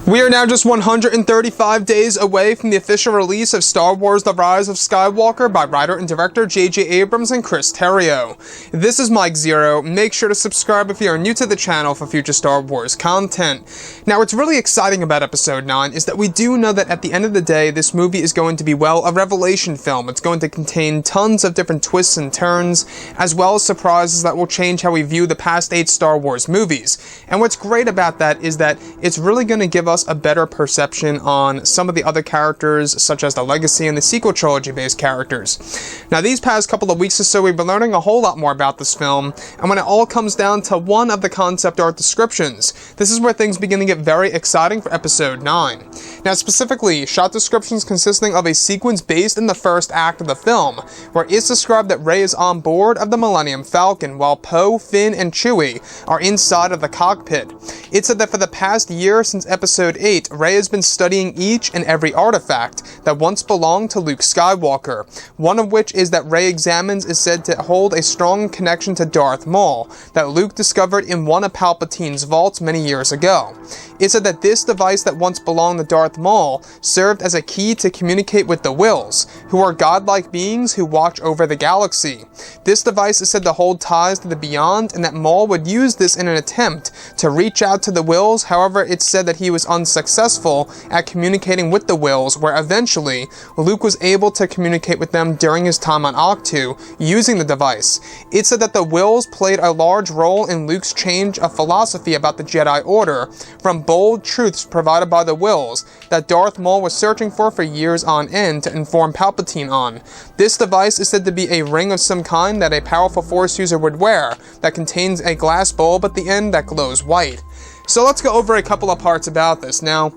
We are now just 135 days away from the official release of Star Wars The Rise of Skywalker by writer and director J.J. Abrams and Chris Terrio. This is Mike Zero. Make sure to subscribe if you are new to the channel for future Star Wars content. Now, what's really exciting about Episode 9 is that we do know that at the end of the day, this movie is going to be, well, a revelation film. It's going to contain tons of different twists and turns, as well as surprises that will change how we view the past 8 Star Wars movies. And what's great about that is that it's really going to give us a better perception on some of the other characters, such as the Legacy and the sequel trilogy-based characters. Now, these past couple of weeks or so, we've been learning a whole lot more about this film, and when it all comes down to one of the concept art descriptions, this is where things begin to get very exciting for Episode 9. Now, specifically, shot descriptions consisting of a sequence based in the first act of the film, where it's described that Rey is on board of the Millennium Falcon, while Poe, Finn, and Chewie are inside of the cockpit. It said that for the past year since Episode 8, Rey has been studying each and every artifact that once belonged to Luke Skywalker, one of which is that Rey examines is said to hold a strong connection to Darth Maul, that Luke discovered in one of Palpatine's vaults many years ago. It said that this device that once belonged to Darth Maul served as a key to communicate with the Wills, who are godlike beings who watch over the galaxy. This device is said to hold ties to the beyond, and that Maul would use this in an attempt to reach out to the Wills. However, it's said that he was unsuccessful at communicating with the Wills, where eventually Luke was able to communicate with them during his time on Ahch-To using the device. It said that the Wills played a large role in Luke's change of philosophy about the Jedi Order, from bold truths provided by the Wills that Darth Maul was searching for years on end to inform Palpatine on. This device is said to be a ring of some kind that a powerful Force user would wear that contains a glass bulb at the end that glows white. So let's go over a couple of parts about this. Now,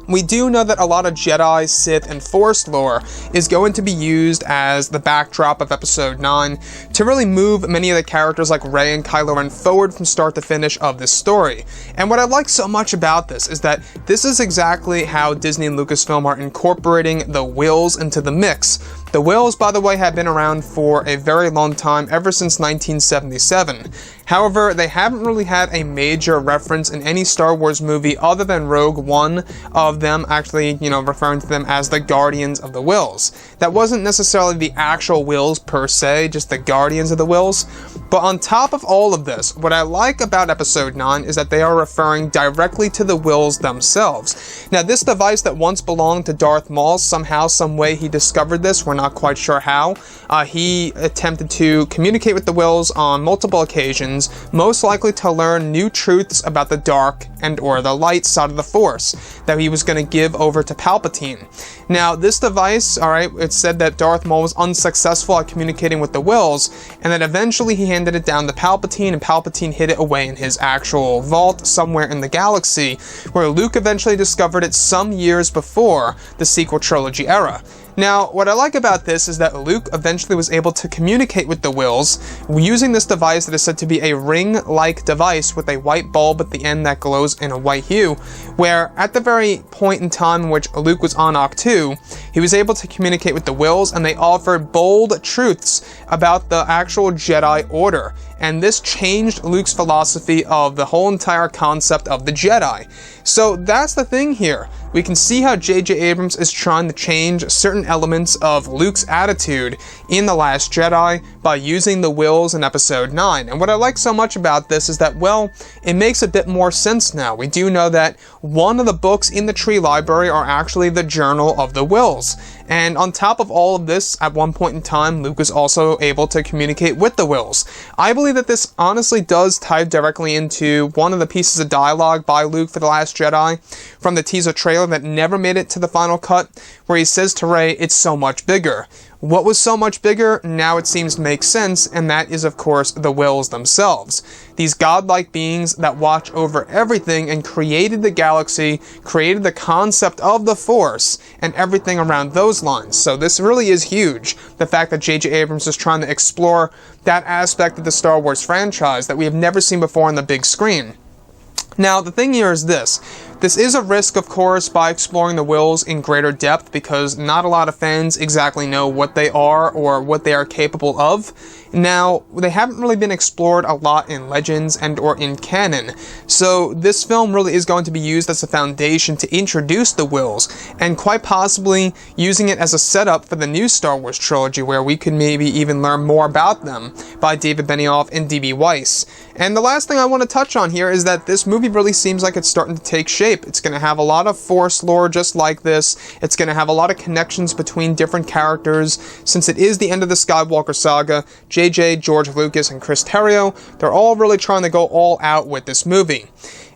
we do know that a lot of Jedi, Sith, and Force lore is going to be used as the backdrop of Episode 9 to really move many of the characters like Rey and Kylo Ren forward from start to finish of this story. And what I like so much about this is that this is exactly how Disney and Lucasfilm are incorporating the Wills into the mix. The Wills, by the way, have been around for a very long time, ever since 1977. However, they haven't really had a major reference in any Star Wars movie other than Rogue One of them actually, referring to them as the Guardians of the Wills. That wasn't necessarily the actual Wills per se, just the Guardians of the Wills. But on top of all of this, what I like about Episode 9 is that they are referring directly to the Wills themselves. Now, this device that once belonged to Darth Maul, somehow, some way he discovered this, we're not quite sure how. He attempted to communicate with the Wills on multiple occasions, most likely to learn new truths about the dark and or the light side of the Force that he was going to give over to Palpatine. Now, this device, it said that Darth Maul was unsuccessful at communicating with the Wills, and that eventually he handed it down to Palpatine, and Palpatine hid it away in his actual vault somewhere in the galaxy, where Luke eventually discovered it some years before the sequel trilogy era. Now, what I like about this is that Luke eventually was able to communicate with the Wills using this device that is said to be a ring-like device with a white bulb at the end that glows in a white hue, where at the very point in time in which Luke was on Ahch-To, he was able to communicate with the Wills, and they offered bold truths about the actual Jedi Order. And this changed Luke's philosophy of the whole entire concept of the Jedi. So that's the thing here. We can see how J.J. Abrams is trying to change certain elements of Luke's attitude in The Last Jedi by using the Wills in Episode 9. And what I like so much about this is that, well, it makes a bit more sense now. We do know that one of the books in the tree library are actually the Journal of the Wills. And on top of all of this, at one point in time, Luke was also able to communicate with the Wills. I believe that this honestly does tie directly into one of the pieces of dialogue by Luke for The Last Jedi from the teaser trailer that never made it to the final cut, where he says to Rey, "It's so much bigger." What was so much bigger? Now it seems to make sense, and that is, of course, the Wills themselves. These godlike beings that watch over everything and created the galaxy, created the concept of the Force, and everything around those lines. So this really is huge, the fact that J.J. Abrams is trying to explore that aspect of the Star Wars franchise that we have never seen before on the big screen. Now, the thing here is this. This is a risk, of course, by exploring the Wills in greater depth, because not a lot of fans exactly know what they are or what they are capable of. Now, they haven't really been explored a lot in Legends and or in canon, so this film really is going to be used as a foundation to introduce the Wills, and quite possibly using it as a setup for the new Star Wars trilogy, where we could maybe even learn more about them by David Benioff and D.B. Weiss. And the last thing I want to touch on here is that this movie really seems like it's starting to take shape. It's going to have a lot of Force lore just like this. It's going to have a lot of connections between different characters. Since it is the end of the Skywalker saga, JJ, George Lucas, and Chris Terrio, they're all really trying to go all out with this movie.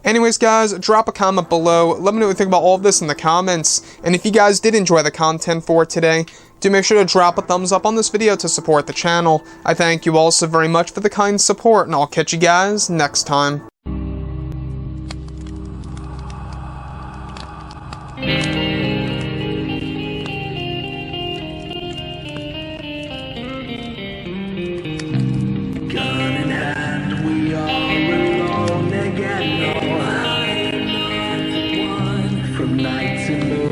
Anyways, guys, drop a comment below. Let me know what you think about all of this in the comments. And if you guys did enjoy the content for today, do make sure to drop a thumbs up on this video to support the channel. I thank you all so very much for the kind support, and I'll catch you guys next time. Gun in hand, we are alone again. No, I'm not the one from night to moon.